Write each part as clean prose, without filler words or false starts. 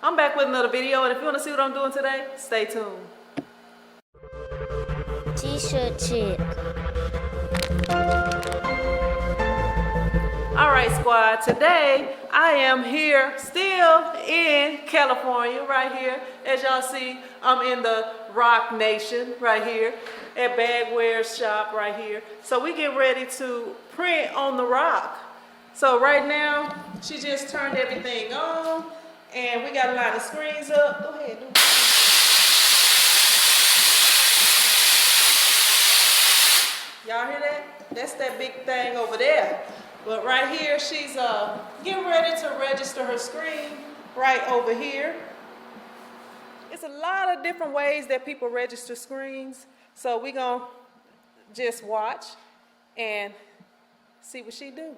I'm back with another video, and if you want to see what I'm doing today, stay tuned. TshirtChick. Alright squad, today I am here still in California, right here. As y'all see, I'm in the Rock Nation right here at Bagwear's shop right here. So we get ready to print on the rock. So right now, she just turned everything on and we got a lot of screens up. Go ahead, do it. Y'all hear that? That's that big thing over there. But right here, she's getting ready to register her screen right over here. It's a lot of different ways that people register screens. So we're going to just watch and see what she do.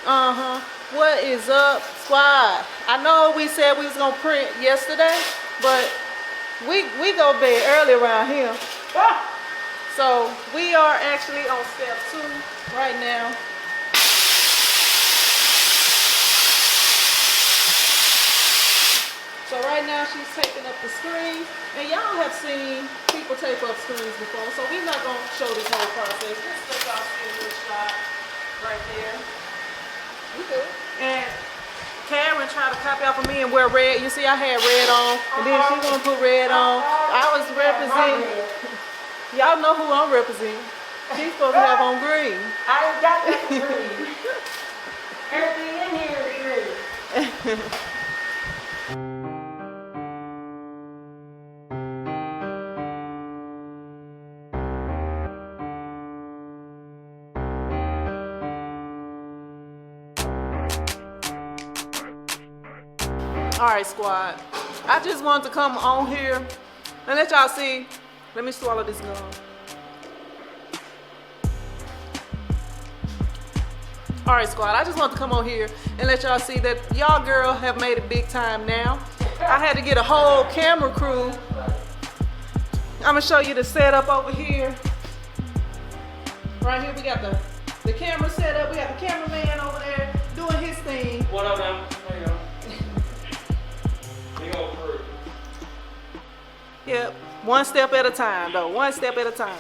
What is up, squad? I know we said we was gonna print yesterday, but we go to bed early around here. So we are actually on step 2 right now. So right now she's taping up the screen, and y'all have seen people tape up screens before, so we're not gonna show this whole process. Just let y'all see a little shot right there. And Karen tried to copy off of me and wear red. You see, I had red on, and then she's gonna put red on. I was representing. Y'all know who I'm representing. She's supposed to have on green. I ain't got that green. Everything in here is green. All right, squad. I just wanted to come on here and let y'all see. Let me swallow this gum. All right, squad. I just wanted to come on here and let y'all see that y'all girl have made it big time now. I had to get a whole camera crew. I'm gonna show you the setup over here. Right here, we got the camera set up. We got the cameraman over there doing his thing. What up, man? There you go. Big old crew. Yep, one step at a time though, one step at a time.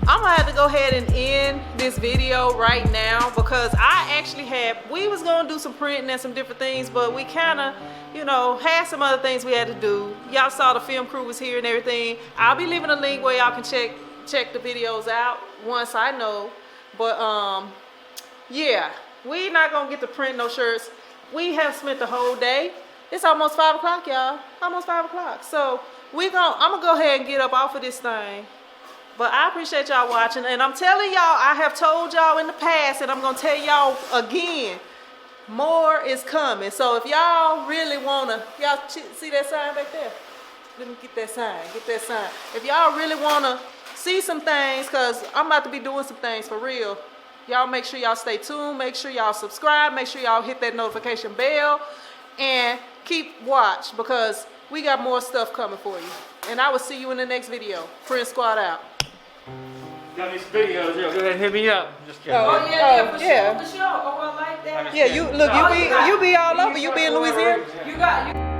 I'm gonna have to go ahead and end this video right now because we was gonna do some printing and some different things, but we kind of, had some other things we had to do. Y'all saw the film crew was here and everything. I'll be leaving a link where y'all can check the videos out once I know. But yeah, we not gonna get to print no shirts. We have spent the whole day. It's almost 5 o'clock, y'all. Almost 5 o'clock. So I'm gonna go ahead and get up off of this thing. But I appreciate y'all watching, and I'm telling y'all, I have told y'all in the past, and I'm gonna tell y'all again, more is coming. So if y'all really wanna, y'all see that sign back there? Let me get that sign, If y'all really wanna see some things, cause I'm about to be doing some things for real, y'all make sure y'all stay tuned, make sure y'all subscribe, make sure y'all hit that notification bell, and keep watch, because we got more stuff coming for you. And I will see you in the next video. Print Squad out. Got these videos, yo, go ahead and hit me up. Just kidding. Oh yeah, for sure. Oh, I like that. Yeah, you be all over. You be in Louisiana. You got you.